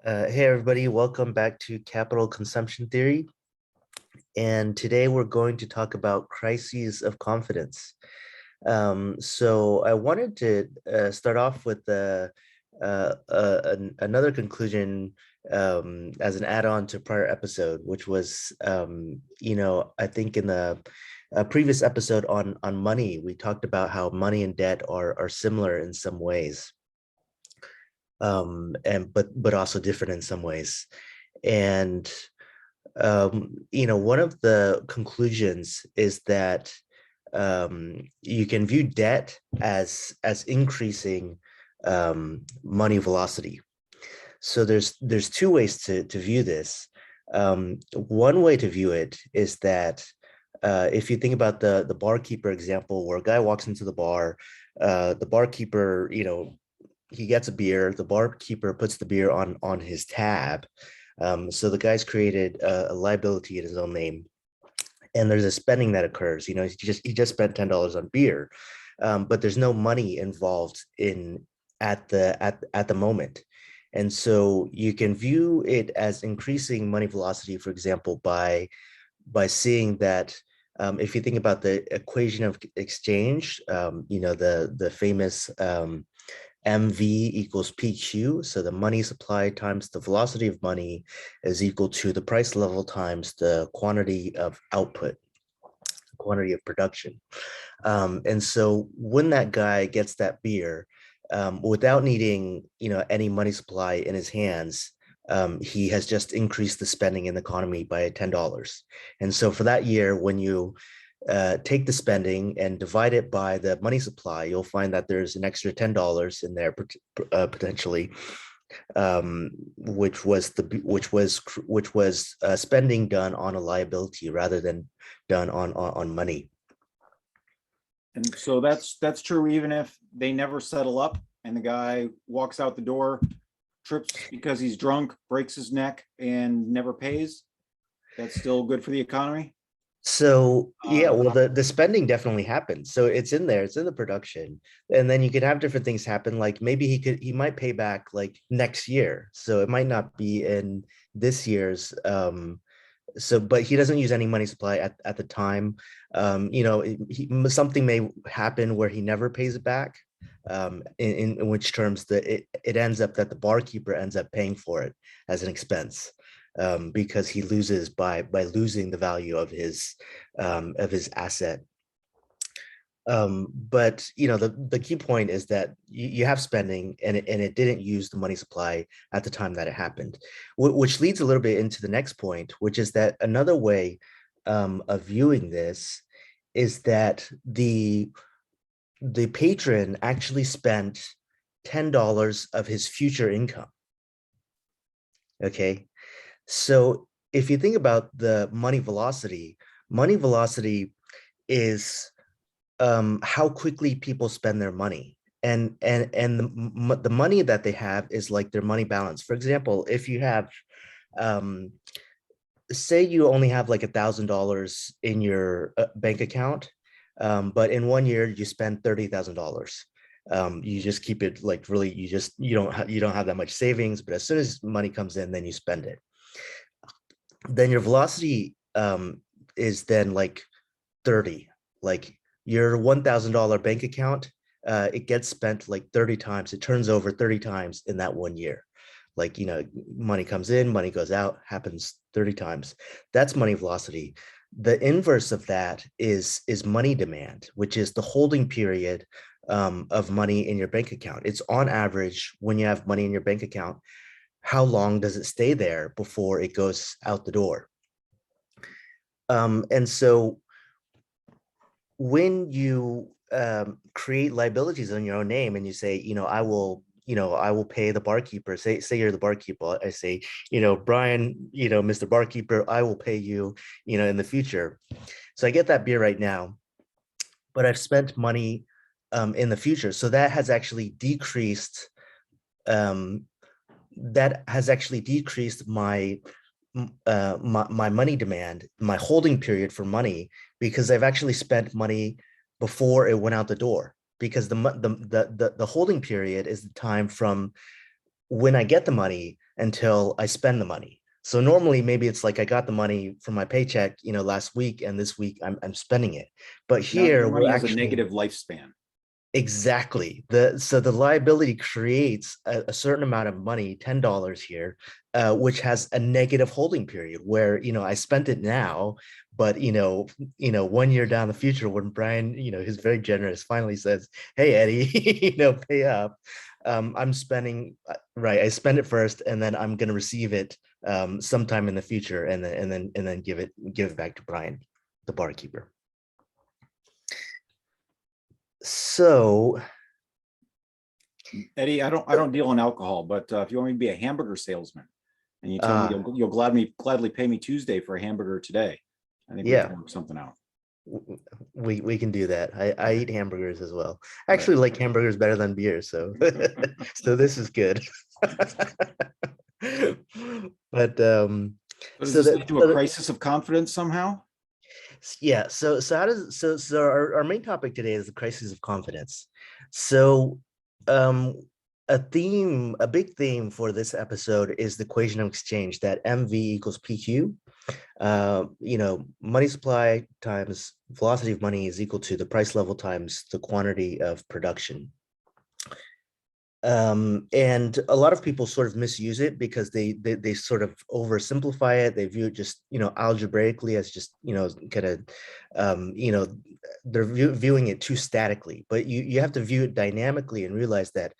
Hey everybody, welcome back to Capital Consumption Theory. And today we're going to talk about crises of confidence. So I wanted to start off with another conclusion as an add-on to prior episode, which was, I think in the previous episode on money, we talked about how money and debt are similar in some ways, but also different in some ways. And one of the conclusions is that you can view debt as increasing money velocity. So there's two ways to view this. One way to view it is that if you think about the barkeeper example, where a guy walks into the bar, the barkeeper, he gets a beer, the barkeeper puts the beer on his tab. So the guy's created a liability in his own name, and there's a spending that occurs. He just spent $10 on beer, but there's no money involved in at the moment. And so you can view it as increasing money velocity, for example, by seeing that if you think about the equation of exchange, the famous MV equals PQ. So the money supply times the velocity of money is equal to the price level times the quantity of output, quantity of production. And so when that guy gets that beer, without needing, any money supply in his hands, he has just increased the spending in the economy by $10. And so for that year, when you take the spending and divide it by the money supply, you'll find that there's an extra $10 in there potentially, which was spending done on a liability rather than done on money. And so that's true even if they never settle up and the guy walks out the door, trips because he's drunk, breaks his neck, and never pays. That's still good for the economy. So yeah, well, the spending definitely happens. So it's in there, it's in the production. And then you could have different things happen. Like maybe he might pay back like next year. So it might not be in this year's but he doesn't use any money supply at the time. Something may happen where he never pays it back. In which terms it ends up that the barkeeper ends up paying for it as an expense. Because he loses by losing the value of his asset. But the key point is that you have spending and it didn't use the money supply at the time that it happened, which leads a little bit into the next point, which is that another way of viewing this is that the patron actually spent $10 of his future income. Okay. So if you think about the money velocity is how quickly people spend their money, and the money that they have is like their money balance. For example, if you have, say you only have like $1,000 in your bank account, but in 1 year you spend $30,000. You just keep it like really, you don't have that much savings, but as soon as money comes in, then you spend it. Then your velocity is then like 30. Like your $1,000 bank account, it gets spent like 30 times. It turns over 30 times in that 1 year. Like, money comes in, money goes out, happens 30 times. That's money velocity. The inverse of that is money demand, which is the holding period of money in your bank account. It's on average, when you have money in your bank account, how long does it stay there before it goes out the door? And so when you create liabilities on your own name and you say, I will pay the barkeeper, say you're the barkeeper, I say, Brian, Mr. Barkeeper, I will pay you, in the future. So I get that beer right now, but I've spent money in the future. So that has actually decreased my my money demand, my holding period for money, because I've actually spent money before it went out the door. Because the holding period is the time from when I get the money until I spend the money. So normally maybe it's like I got the money from my paycheck, last week, and this week I'm spending it. But Now your here money we're has a actually negative lifespan. exactly the liability creates a certain amount of money, $10 here, which has a negative holding period where I spent it now, but 1 year down the future when Brian, who's very generous, finally says, "Hey Eddie, pay up." I'm spending right. I spend it first, and then I'm going to receive it sometime in the future, and then give it back to Brian, the barkeeper. So Eddie, I don't deal in alcohol, but if you want me to be a hamburger salesman and you tell me you'll gladly pay me Tuesday for a hamburger today, I think we yeah, can work something out. we can do that. I eat hamburgers as well. I All right. actually like hamburgers better than beer, so so this is good. But So does so this that lead to a so crisis of confidence somehow? yeah, so how does so our main topic today is the crisis of confidence. So um a big theme for this episode is the equation of exchange, that MV equals PQ. Money supply times velocity of money is equal to the price level times the quantity of production. And a lot of people sort of misuse it because they sort of oversimplify it. They view it just algebraically as just kind of they're viewing it too statically. But you have to view it dynamically and realize that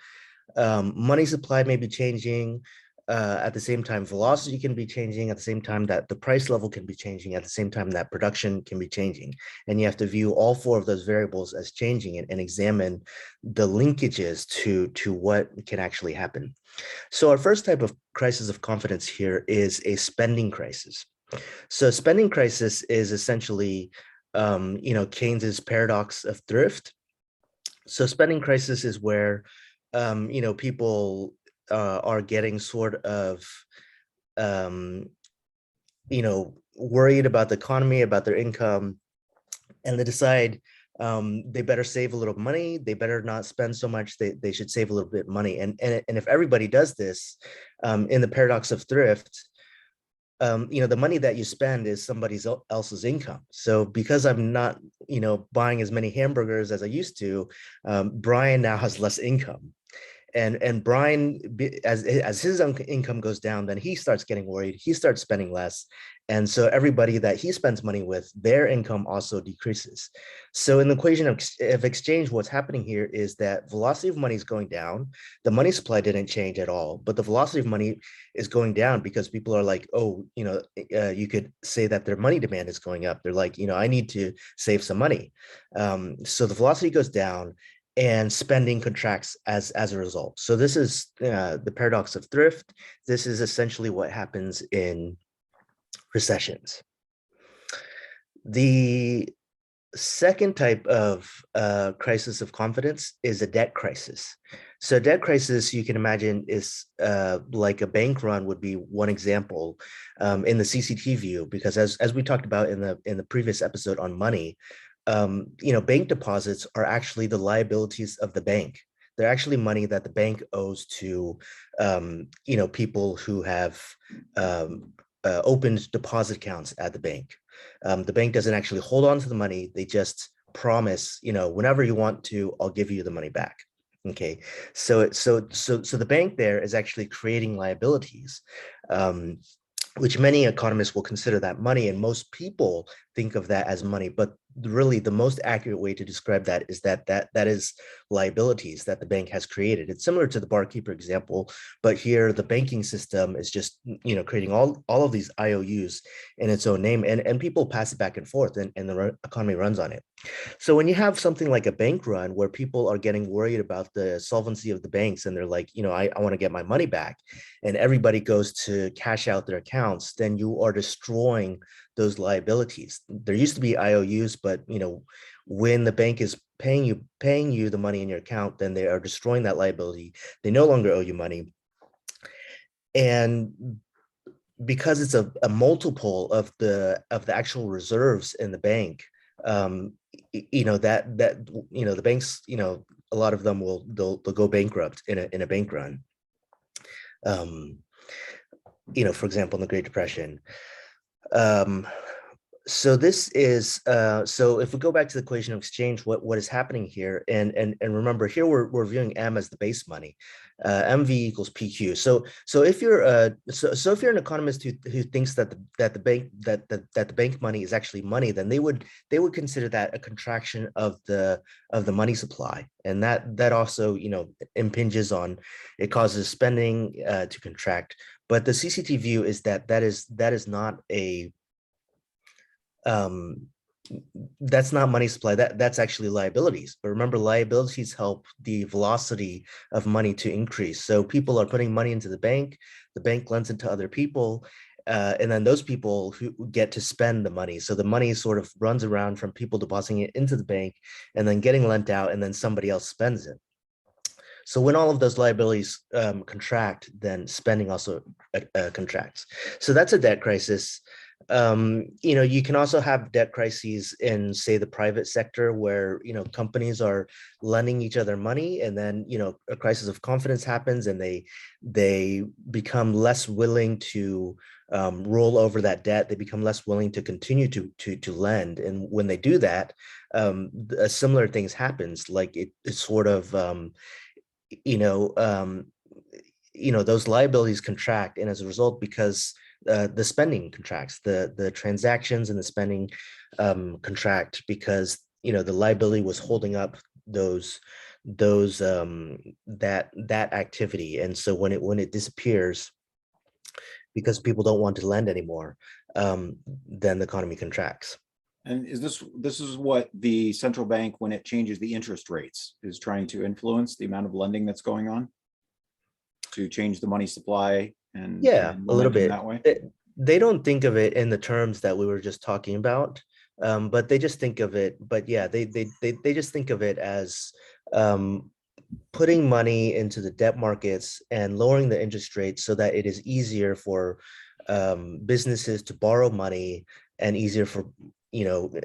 money supply may be changing. At the same time, velocity can be changing. At the same time, that the price level can be changing. At the same time, that production can be changing. And you have to view all four of those variables as changing, and examine the linkages to what can actually happen. So our first type of crisis of confidence here is a spending crisis. So spending crisis is essentially, Keynes's paradox of thrift. So spending crisis is where people are getting sort of worried about the economy, about their income, and they decide they better save a little money. They better not spend so much. They should save a little bit of money. And if everybody does this, in the paradox of thrift, the money that you spend is somebody else's income. So because I'm not, buying as many hamburgers as I used to, Brian now has less income. And Brian, as his income goes down, then he starts getting worried. He starts spending less, and so everybody that he spends money with, their income also decreases. So in the equation of exchange, what's happening here is that velocity of money is going down. The money supply didn't change at all, but the velocity of money is going down because people are like, oh, you could say that their money demand is going up. They're like, I need to save some money. So the velocity goes down, and spending contracts as a result. So this is the paradox of thrift. This is essentially what happens in recessions. The second type of crisis of confidence is a debt crisis. So debt crisis, you can imagine, is like a bank run would be one example in the CCT view, because as we talked about in the previous episode on money, bank deposits are actually the liabilities of the bank. They're actually money that the bank owes to, people who have opened deposit accounts at the bank. The bank doesn't actually hold on to the money. They just promise, whenever you want to, I'll give you the money back. Okay, so the bank there is actually creating liabilities, which many economists will consider that money, and most people think of that as money. But really, the most accurate way to describe that is that is liabilities that the bank has created. It's similar to the barkeeper example, but here the banking system is just creating all of these IOUs in its own name, and people pass it back and forth, and the economy runs on it. So when you have something like a bank run where people are getting worried about the solvency of the banks, and they're like, I want to get my money back, and everybody goes to cash out their accounts, then you are destroying those liabilities. There used to be IOUs, but when the bank is paying you the money in your account, then they are destroying that liability. They no longer owe you money. And because it's a multiple of the actual reserves in the bank, the banks, a lot of them they'll go bankrupt in a bank run. For example, in the Great Depression. Um, so this is so if we go back to the equation of exchange, what is happening here, and remember here we're viewing M as the base money, MV equals PQ. So if you're if you're an economist who thinks that the bank money is actually money, then they would consider that a contraction of the money supply, and that also impinges on, it causes spending to contract. But the CCT view is that is not a um, that's not money supply. That's actually liabilities. But remember, liabilities help the velocity of money to increase. So people are putting money into the bank lends it to other people, and then those people who get to spend the money. So the money sort of runs around from people depositing it into the bank and then getting lent out, and then somebody else spends it. So when all of those liabilities contract, then spending also contracts. So that's a debt crisis. You can also have debt crises in, say, the private sector, where companies are lending each other money, and then a crisis of confidence happens, and they become less willing to roll over that debt. They become less willing to continue to lend, and when they do that, similar things happens. Like it's sort of you know, um, those liabilities contract, and as a result, because the spending contracts, the transactions and the spending contract, because the liability was holding up that activity, and so when it disappears because people don't want to lend anymore, then the economy contracts. And this is what the central bank, when it changes the interest rates, is trying to influence the amount of lending that's going on to change the money supply Yeah, and a little momentum bit. that way. They don't think of it in the terms that we were just talking about, but they just think of it. But yeah, they just think of it as um, putting money into the debt markets and lowering the interest rates so that it is easier for businesses to borrow money, and easier for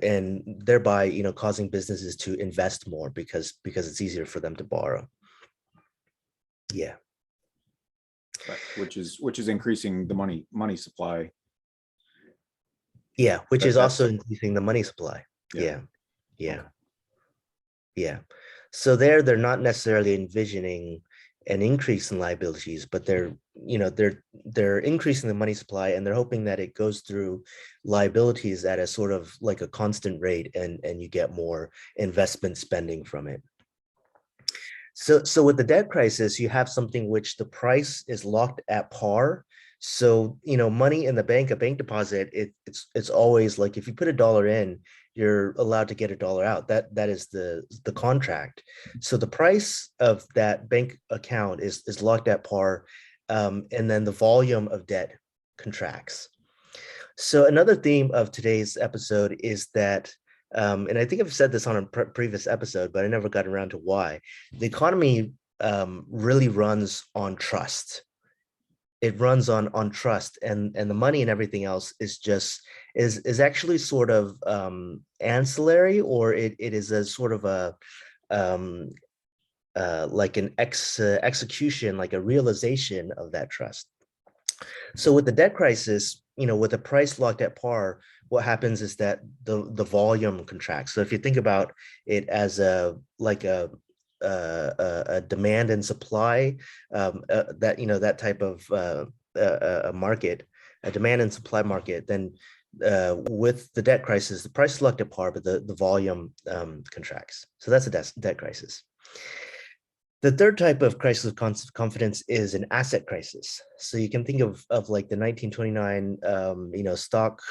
and thereby causing businesses to invest more, because it's easier for them to borrow. Yeah. Right, which is increasing the money supply. Yeah, which is That's also increasing the money supply. yeah. Yeah. Yeah. Yeah. So they're not necessarily envisioning an increase in liabilities, but they're increasing the money supply, and they're hoping that it goes through liabilities at a sort of like a constant rate, and you get more investment spending from it. So with the debt crisis, you have something which the price is locked at par. So money in the bank, a bank deposit, it's always like, if you put $1 in, you're allowed to get $1 out. That is the contract. So the price of that bank account is locked at par, and then the volume of debt contracts. So another theme of today's episode is that, and I think I've said this on a previous episode, but I never got around to why, the economy really runs on trust. It runs on trust, and the money and everything else is actually sort of ancillary, or it is a sort of a um, like an execution, like a realization of that trust. So with the debt crisis, with the price locked at par, what happens is that the volume contracts. So if you think about it as a demand and supply, that type of a market, a demand and supply market, then with the debt crisis, the price is locked at par, but the volume contracts. So that's a debt crisis. The third type of crisis of confidence is an asset crisis. So you can think of like the 1929 stock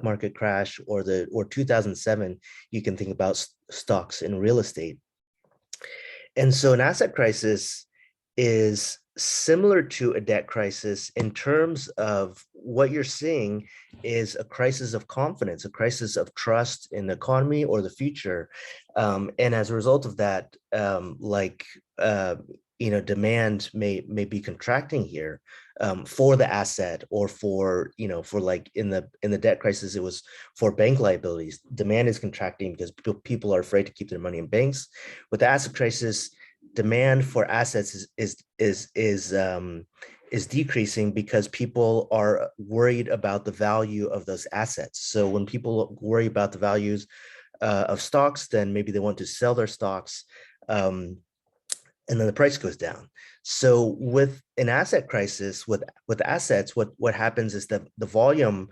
market crash, or 2007. You can think about stocks in real estate. And so an asset crisis is similar to a debt crisis in terms of what you're seeing is a crisis of confidence, a crisis of trust in the economy or the future. And as a result of that, demand may be contracting here for the asset, or for like in the debt crisis, it was for bank liabilities. Demand is contracting because people are afraid to keep their money in banks. With the asset crisis, demand for assets is decreasing because people are worried about the value of those assets. So when people worry about the values of stocks, then maybe they want to sell their stocks, and then the price goes down. So with an asset crisis, with assets, what happens is that the volume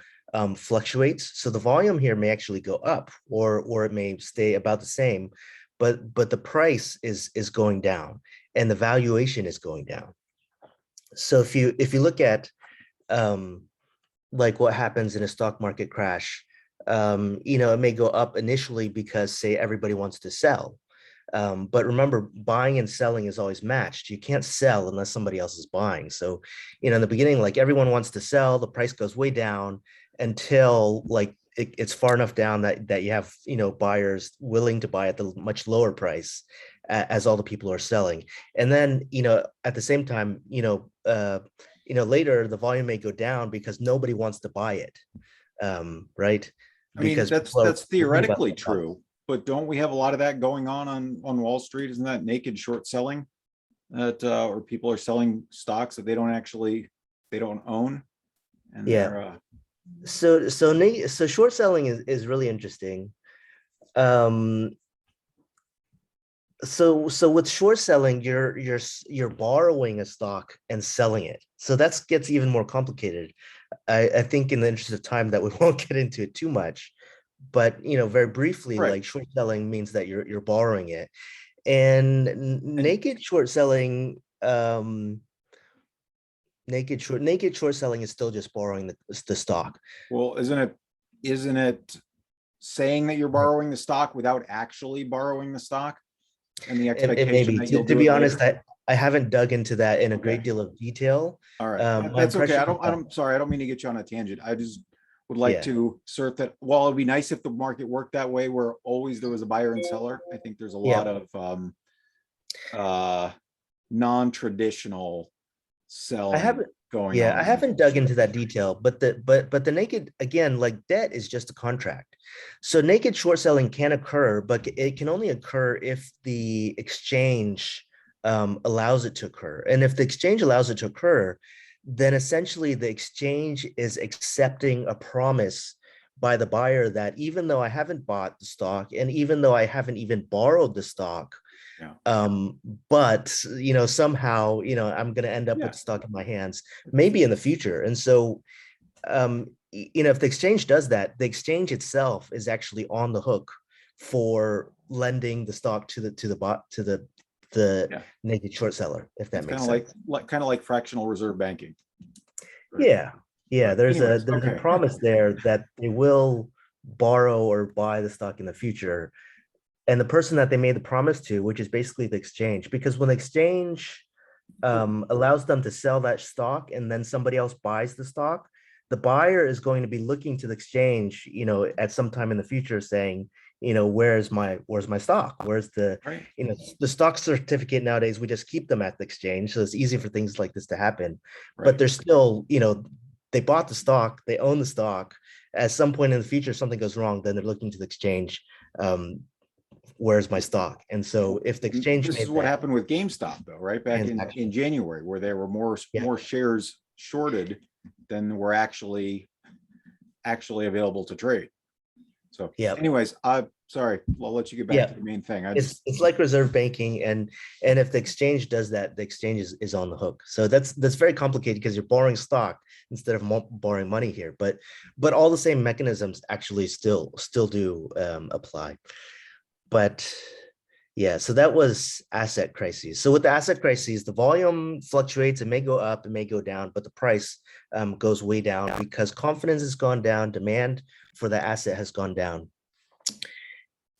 fluctuates. So the volume here may actually go up, or it may stay about the same, but the price is going down, and the valuation is going down. So if you look at like what happens in a stock market crash, it may go up initially because, say, everybody wants to sell. But remember, buying and selling is always matched. You can't sell unless somebody else is buying. So, in the beginning, like everyone wants to sell, the price goes way down until like it's far enough down that you have, buyers willing to buy at the much lower price as all the people are selling. And then, at the same time, later the volume may go down because nobody wants to buy it. Right? I mean, Because that's people are that's worried about theoretically the cost. true, but don't we have a lot of that going on Wall Street? Isn't that naked short selling? That or people are selling stocks that they don't own, and Yeah. they're So short selling is really interesting. Um, so with short selling, you're borrowing a stock and selling it. So that gets even more complicated. I think in the interest of time that we won't get into it too much, but very briefly, right. like short selling means that you're borrowing it, and And naked short selling is still just borrowing the stock. well, isn't it saying that you're borrowing the stock without actually borrowing the stock, and the It expectation maybe that to, you'll to do be it honest, later? I haven't dug into that in a Okay. great deal of detail. All right. My That's okay. impression I is don't, that, I'm sorry. I don't mean to get you on a tangent. I just would like yeah, to assert that while it'd be nice if the market worked that way, where always there was a buyer and seller, I think there's a yeah, lot of uh non-traditional I selling haven't, going yeah, I on in haven't Wall dug Street. into that detail, but the naked, again, like debt is just a contract. So naked short selling can occur, but it can only occur if the exchange allows it to occur. And if the exchange allows it to occur, then essentially the exchange is accepting a promise by the buyer that even though I haven't bought the stock and even though I haven't even borrowed the stock, Yeah. um but somehow I'm going to end up with Yeah. the stock in my hands maybe in the future. And so if the exchange does that, the exchange itself is actually on the hook for lending the stock to the Yeah. naked short seller, if that It's makes sense. kind of like fractional reserve banking. Right. Yeah, yeah, But there's a anyways, there's a okay. promise there that they will borrow or buy the stock in the future, and the person that they made the promise to, which is basically the exchange, because when the exchange allows them to sell that stock and then somebody else buys the stock, the buyer is going to be looking to the exchange, at some time in the future saying, where's my stock? Where's Right. the stock certificate nowadays, we just keep them at the exchange. So it's easy for things like this to happen. But Right. they're still, they bought the stock, they own the stock. At some point in the future, something goes wrong, then they're looking to the exchange. Where's my stock? And so if the And exchange this is made what that happened with GameStop, though, right back in transaction, January, where there were yeah, more shares shorted than were actually available to trade. So, yeah, anyways, sorry, I'll let you get back yeah. to the main thing. I just It's like reserve banking, and if the exchange does that, the exchange is on the hook. So that's very complicated because you're borrowing stock instead of borrowing money here. But all the same mechanisms actually still do apply. But yeah, so that was asset crises. So with the asset crises, the volume fluctuates. It may go up, it may go down, but the price goes way down because confidence has gone down, demand for the asset has gone down.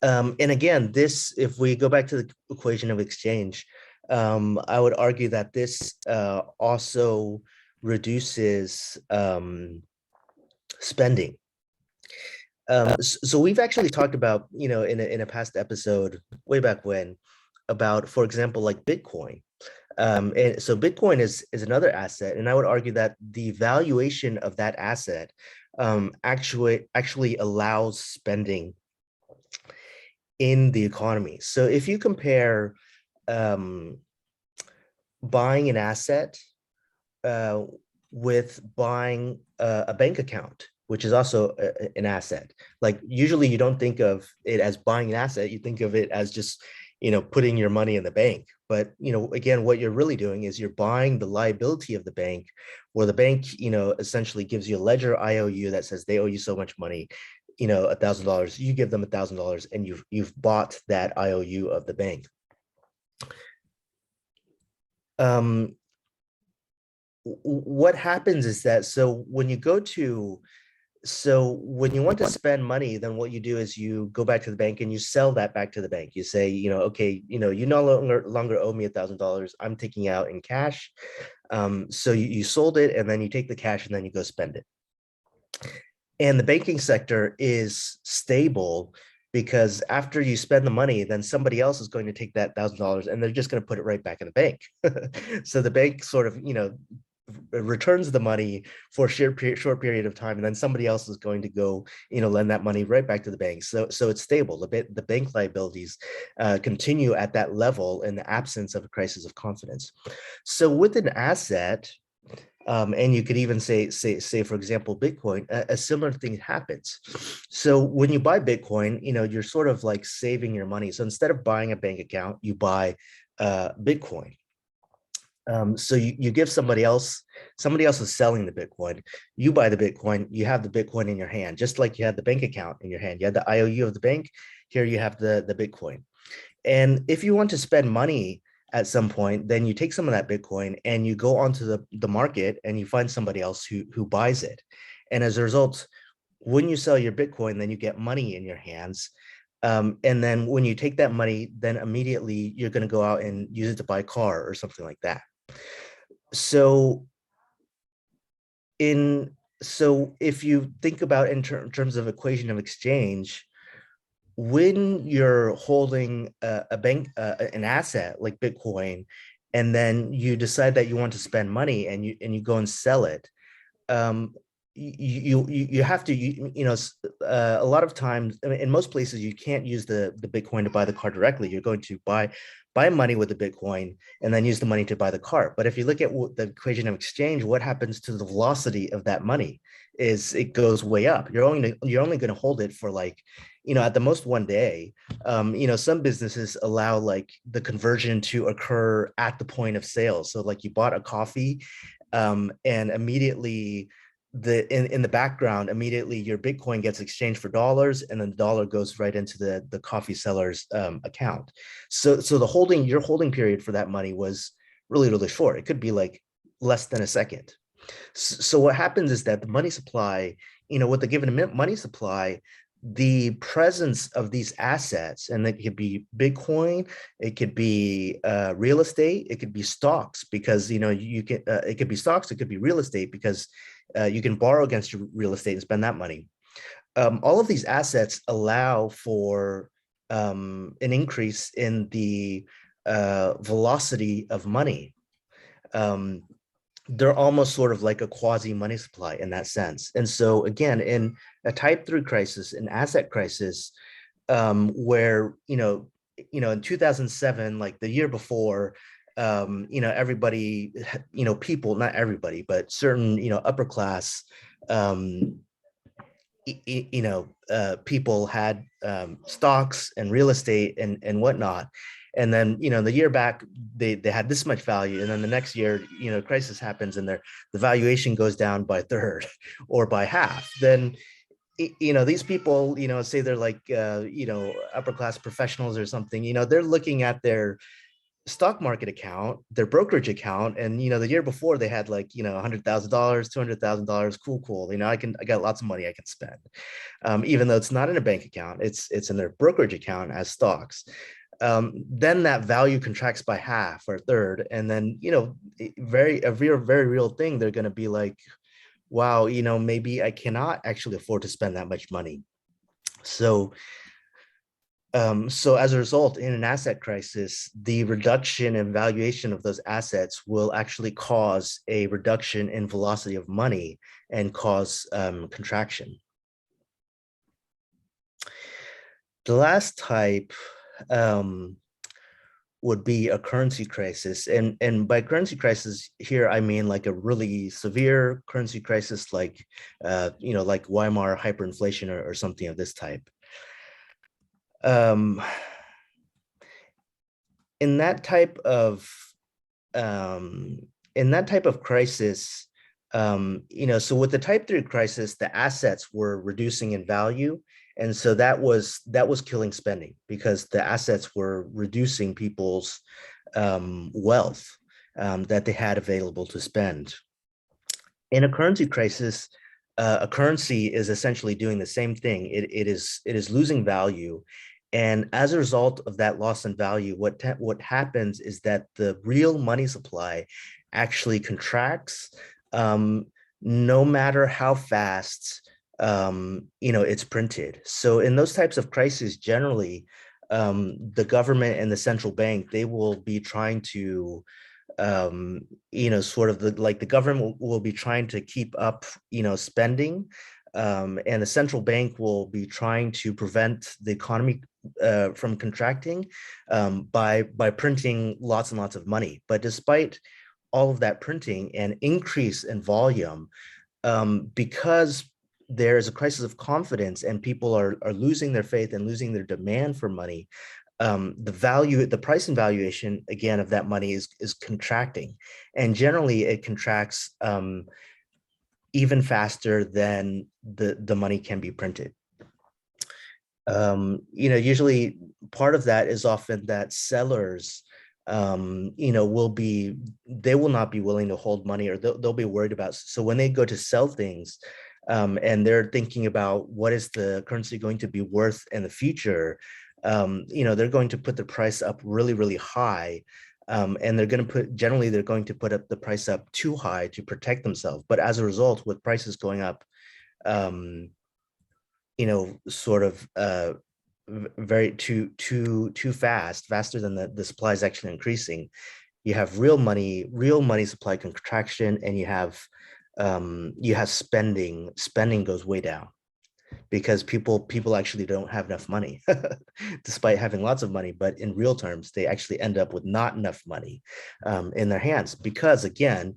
And again, this, if we go back to the equation of exchange, I would argue that this also reduces spending. So we've actually talked about, in a past episode way back when, about, for example, like Bitcoin. And so Bitcoin is another asset, and I would argue that the valuation of that asset actually allows spending in the economy. So if you compare um, buying an asset uh, with buying a bank account, which is also an asset. Like usually you don't think of it as buying an asset, you think of it as just, putting your money in the bank. But, again, what you're really doing is you're buying the liability of the bank, where the bank, essentially gives you a ledger IOU that says they owe you so much money, $1,000, you give them $1,000, and you've bought that IOU of the bank. What happens is that, so when you want to spend money, then what you do is you go back to the bank and you sell that back to the bank. You say, okay, you no longer owe me $1,000. I'm taking out in cash. So you sold it, and then you take the cash and then you go spend it. And the banking sector is stable because after you spend the money, then somebody else is going to take that $1,000 and they're just going to put it right back in the bank. So the bank sort of, returns the money for a short period of time, and then somebody else is going to go, lend that money right back to the bank. So it's stable. The bank liabilities continue at that level in the absence of a crisis of confidence. So with an asset, and you could even say, for example, Bitcoin, a similar thing happens. So when you buy Bitcoin, you're sort of like saving your money. So instead of buying a bank account, you buy Bitcoin. So you give somebody else is selling the Bitcoin. You buy the Bitcoin, you have the Bitcoin in your hand, just like you had the bank account in your hand. You had the IOU of the bank. Here you have the Bitcoin. And if you want to spend money at some point, then you take some of that Bitcoin and you go onto the market and you find somebody else who buys it. And as a result, when you sell your Bitcoin, then you get money in your hands. And then when you take that money, then immediately you're going to go out and use it to buy a car or something like that. So if you think about in terms of equation of exchange, when you're holding a bank, an asset like Bitcoin, and then you decide that you want to spend money and you go and sell it, you have to, a lot of times, I mean, in most places, you can't use the Bitcoin to buy the car directly. You're going to buy money with the Bitcoin and then use the money to buy the car. But if you look at the equation of exchange, what happens to the velocity of that money is it goes way up. You're only going to hold it for like, at the most 1 day. Some businesses allow like the conversion to occur at the point of sale. So like you bought a coffee, and immediately in the background, immediately your Bitcoin gets exchanged for dollars, and then the dollar goes right into the coffee seller's account. So your holding period for that money was really, really short. It could be like less than a second. So what happens is that the money supply, with the given money supply, the presence of these assets, and it could be Bitcoin, it could be real estate, it could be stocks, because you can, it could be stocks, it could be real estate, because you can borrow against your real estate and spend that money. All of these assets allow for an increase in the velocity of money. They're almost sort of like a quasi money supply in that sense. And so again, in a type 3 crisis, an asset crisis, where, in 2007, like the year before, everybody, people, not everybody, but certain, upper class, people had stocks and real estate and whatnot. And then, the year back, they had this much value. And then the next year, crisis happens and the valuation goes down by a third or by half. Then, these people, say they're like, upper class professionals or something, they're looking at their stock market account, their brokerage account, and the year before they had like $100,000, $200,000, cool. I got lots of money I can spend, even though it's not in a bank account, it's in their brokerage account as stocks. Then that value contracts by half or a third, and then very real thing. They're going to be like, wow, maybe I cannot actually afford to spend that much money. So as a result, in an asset crisis, the reduction in valuation of those assets will actually cause a reduction in velocity of money and cause contraction. The last type would be a currency crisis. And by currency crisis here, I mean like a really severe currency crisis, like, like Weimar hyperinflation or something of this type. Um, in that type of um, in that type of crisis, so with the type 3 crisis, the assets were reducing in value. And so that was killing spending because the assets were reducing people's wealth that they had available to spend. In a currency crisis, a currency is essentially doing the same thing. It is losing value, and as a result of that loss in value, what happens is that the real money supply actually contracts, um, no matter how fast it's printed. So in those types of crises, generally, the government and the central bank, they will be trying to sort of like the government will be trying to keep up, spending, and the central bank will be trying to prevent the economy from contracting by printing lots and lots of money. But despite all of that printing and increase in volume, because there is a crisis of confidence and people are losing their faith and losing their demand for money, the price and valuation again of that money is contracting, and generally it contracts even faster than the money can be printed. Usually part of that is often that sellers, they will not be willing to hold money, or they'll be worried about. So when they go to sell things, and they're thinking about what is the currency going to be worth in the future, they're going to put the price up really, really high. And they're going to put up the price up too high to protect themselves. But as a result, with prices going up, sort of very too fast, faster than the supply is actually increasing, you have real money supply contraction, and you have spending goes way down because people actually don't have enough money despite having lots of money. But in real terms, they actually end up with not enough money in their hands, because again,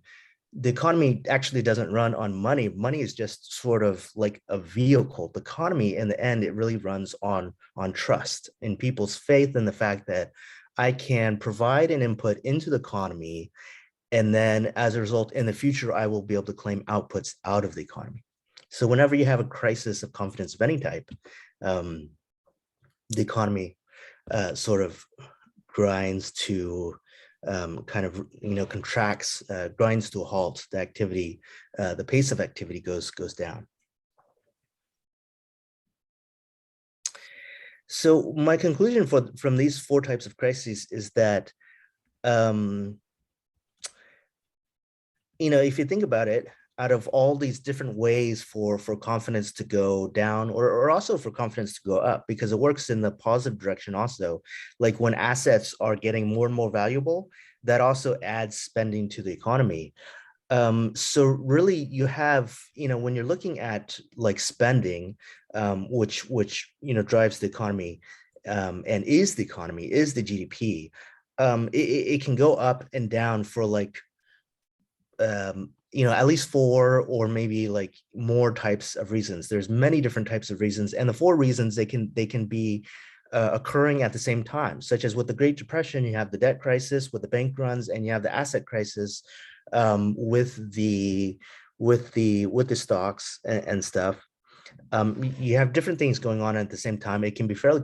the economy actually doesn't run on money. Money is just sort of like a vehicle. The economy, in the end, it really runs on trust in people's faith in the fact that I can provide an input into the economy, and then as a result, in the future, I will be able to claim outputs out of the economy. So whenever you have a crisis of confidence of any type, the economy sort of grinds to kind of contracts, grinds to a halt. The activity, the pace of activity goes down. So my conclusion from these 4 types of crises is that if you think about it, out of all these different ways for confidence to go down, or also for confidence to go up, because it works in the positive direction also, like when assets are getting more and more valuable, that also adds spending to the economy. So really you have, when you're looking at like spending, which drives the economy, and is the economy, is the GDP, it can go up and down for like at least 4 or maybe like more types of reasons. There's many different types of reasons, and the 4 reasons they can be occurring at the same time, such as with the Great Depression, you have the debt crisis with the bank runs, and you have the asset crisis with the stocks and stuff. You have different things going on at the same time. It can be fairly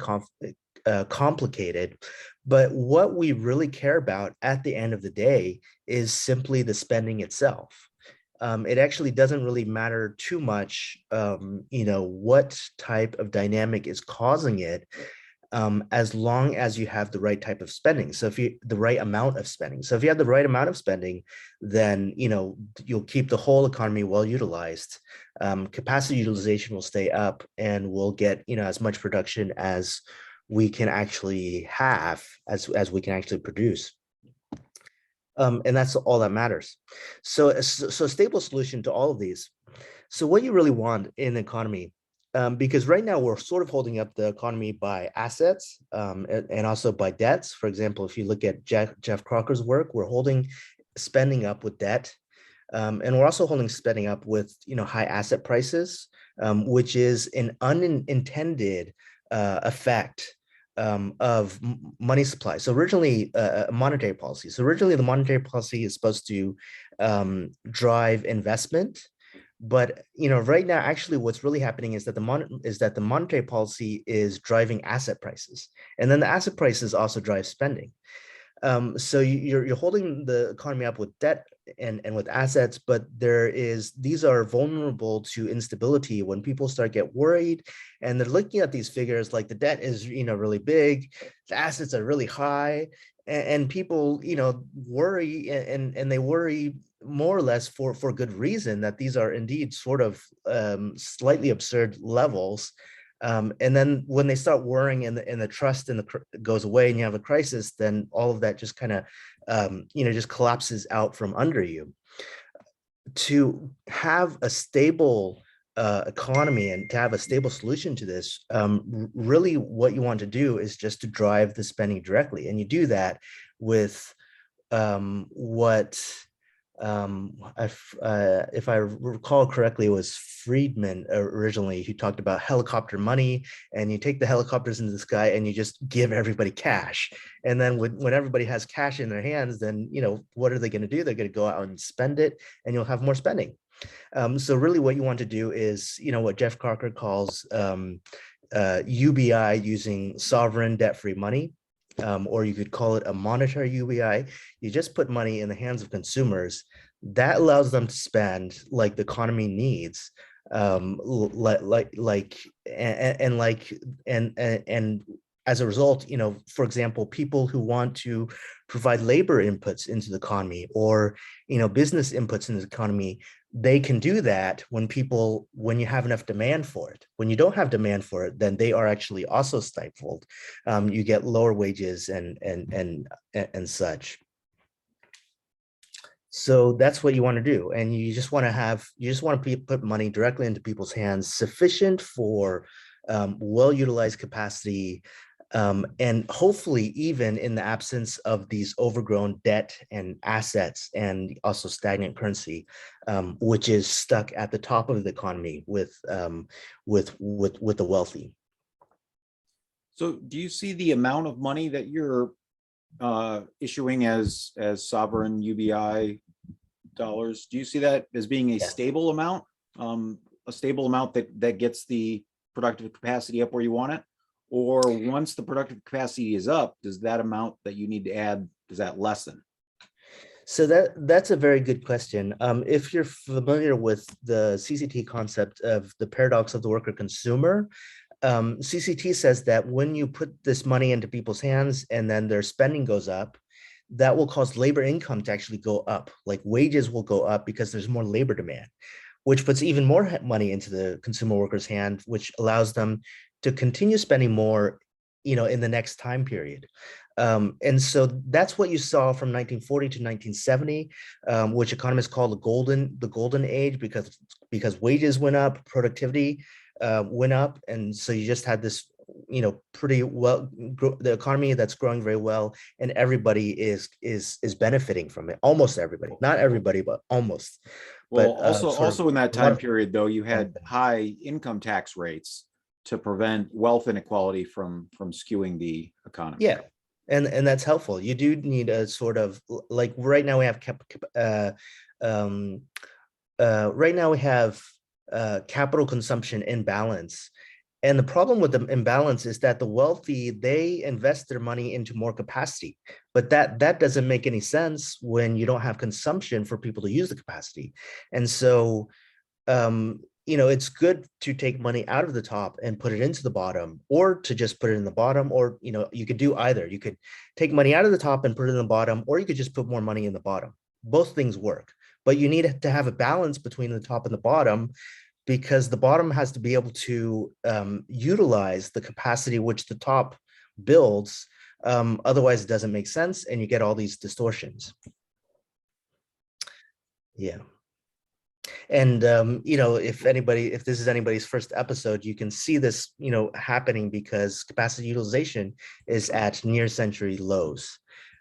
complicated, but what we really care about at the end of the day is simply the spending itself. It actually doesn't really matter too much, what type of dynamic is causing it, as long as you have the right type of spending. So the right amount of spending. So if you have the right amount of spending, then, you'll keep the whole economy well utilized. Capacity utilization will stay up, and we'll get, as much production as we can actually have, as we can actually produce. And that's all that matters. So a stable solution to all of these. So what you really want in the economy, because right now we're sort of holding up the economy by assets and also by debts. For example, if you look at Jeff Crocker's work, we're holding spending up with debt. And we're also holding spending up with high asset prices, which is an unintended effect of money supply. So originally, monetary policy. So originally, the monetary policy is supposed to drive investment, but right now, actually, what's really happening is that the monetary policy is driving asset prices, and then the asset prices also drive spending. So you're holding the economy up with debt and with assets, but these are vulnerable to instability when people start get worried, and they're looking at these figures like the debt is really big, the assets are really high, and people worry, and they worry more or less for good reason that these are indeed sort of slightly absurd levels. And then when they start worrying and the trust goes away and you have a crisis, then all of that just kind of just collapses out from under you. To have a stable economy and to have a stable solution to this, really what you want to do is just to drive the spending directly, and you do that with what if I recall correctly, it was Friedman originally who talked about helicopter money, and you take the helicopters into the sky and you just give everybody cash. And then when everybody has cash in their hands, then, what are they going to do? They're going to go out and spend it, and you'll have more spending. So really what you want to do is, what Jeff Crocker calls UBI, using sovereign debt-free money. Or you could call it a monetary UBI. You just put money in the hands of consumers. That allows them to spend like the economy needs, and as a result, for example, people who want to provide labor inputs into the economy, or business inputs into the economy, they can do that when you have enough demand for it. When you don't have demand for it, then they are actually also stifled. You get lower wages and such. So that's what you want to do, and you just want to put money directly into people's hands, sufficient for well-utilized capacity, and hopefully even in the absence of these overgrown debt and assets, and also stagnant currency, which is stuck at the top of the economy with the wealthy. So do you see the amount of money that you're issuing as sovereign UBI dollars? Do you see that as being a stable amount, that gets the productive capacity up where you want it? Or once the productive capacity is up, does that amount that you need to add, does that lessen? So that's a very good question. If you're familiar with the CCT concept of the paradox of the worker consumer, CCT says that when you put this money into people's hands and then their spending goes up, that will cause labor income to actually go up. Like wages will go up because there's more labor demand, which puts even more money into the consumer worker's hand, which allows them to continue spending more, in the next time period. And so that's what you saw from 1940 to 1970, which economists call the golden age, because wages went up, productivity went up, and so you just had this pretty well the economy that's growing very well, and everybody is benefiting from it. Almost everybody, not everybody, but almost. Well, But also in that time period, though, you had high income tax rates to prevent wealth inequality from skewing the economy. Yeah, and that's helpful. You do need a sort of, like, right now we have capital consumption imbalance. And the problem with the imbalance is that the wealthy, they invest their money into more capacity, but that doesn't make any sense when you don't have consumption for people to use the capacity. And so, it's good to take money out of the top and put it into the bottom, or to just put it in the bottom, or, you could do either. You could take money out of the top and put it in the bottom, or you could just put more money in the bottom. Both things work, but you need to have a balance between the top and the bottom, because the bottom has to be able to utilize the capacity which the top builds. Otherwise, it doesn't make sense, and you get all these distortions. Yeah. And if this is anybody's first episode, you can see this, happening because capacity utilization is at near century lows.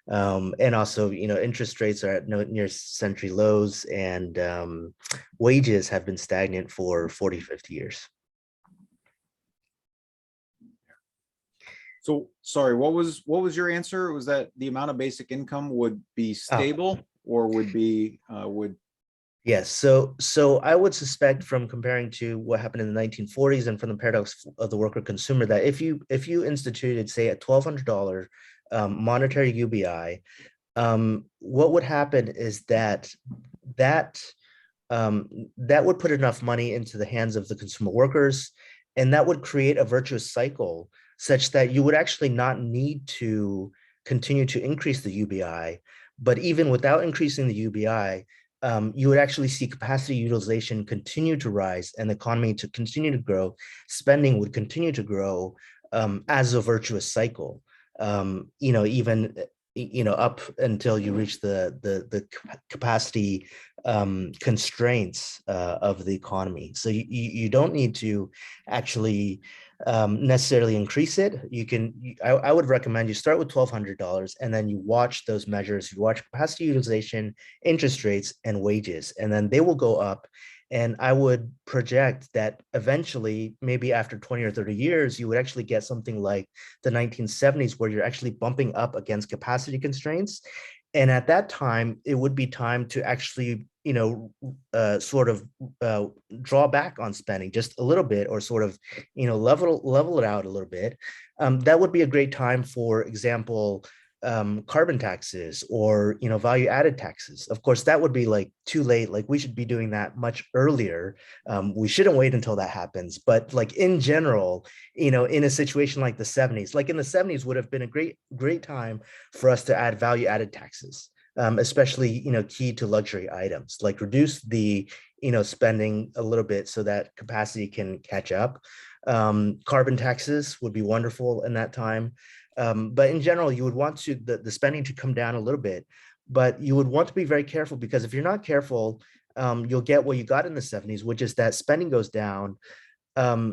And also, interest rates are at near century lows, and wages have been stagnant for 40, 50 years. So sorry, what was your answer? Was that the amount of basic income would be stable or would be Yes. So I would suspect, from comparing to what happened in the 1940s and from the paradox of the worker consumer, that if you instituted, say, a $1,200 monetary UBI, what would happen is that that would put enough money into the hands of the consumer workers, and that would create a virtuous cycle such that you would actually not need to continue to increase the UBI. But even without increasing the UBI, you would actually see capacity utilization continue to rise and the economy to continue to grow. Spending would continue to grow as a virtuous cycle. Even up until you reach the capacity constraints of the economy. So you don't need to actually necessarily increase it. I would recommend you start with $1,200, and then you watch those measures. You watch capacity utilization, interest rates, and wages, and then they will go up. And I would project that eventually, maybe after 20 or 30 years, you would actually get something like the 1970s, where you're actually bumping up against capacity constraints. And at that time, it would be time to actually, sort of draw back on spending just a little bit, or sort of, level it out a little bit. That would be a great time, for example, carbon taxes, or value added taxes. Of course, that would be like too late. Like, we should be doing that much earlier. We shouldn't wait until that happens. But like in general, in a situation like the 70s, like in the 70s would have been a great time for us to add value added taxes, especially key to luxury items. Like, reduce the spending a little bit so that capacity can catch up. Carbon taxes would be wonderful in that time. But in general, you would want the spending to come down a little bit, but you would want to be very careful, because if you're not careful, you'll get what you got in the 70s, which is that spending goes down,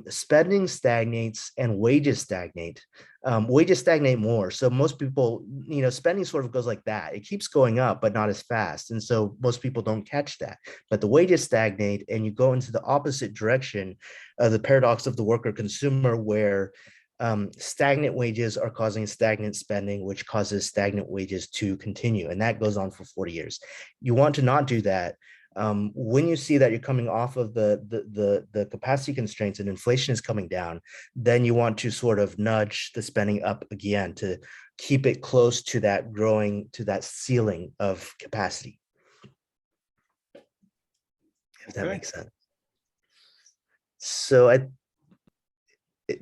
spending stagnates, and wages stagnate. Wages stagnate more. So most people, spending sort of goes like that. It keeps going up, but not as fast. And so most people don't catch that. But the wages stagnate, and you go into the opposite direction of the paradox of the worker consumer, where stagnant wages are causing stagnant spending, which causes stagnant wages to continue. And that goes on for 40 years. You want to not do that. When you see that you're coming off of the capacity constraints and inflation is coming down, then you want to sort of nudge the spending up again to keep it close to that ceiling of capacity. If that makes sense. So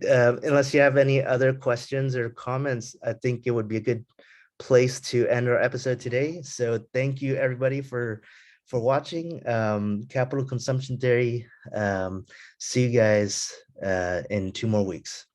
unless you have any other questions or comments, I think it would be a good place to end our episode today. So thank you, everybody, for watching Capital Consumption Theory. See you guys in 2 more weeks.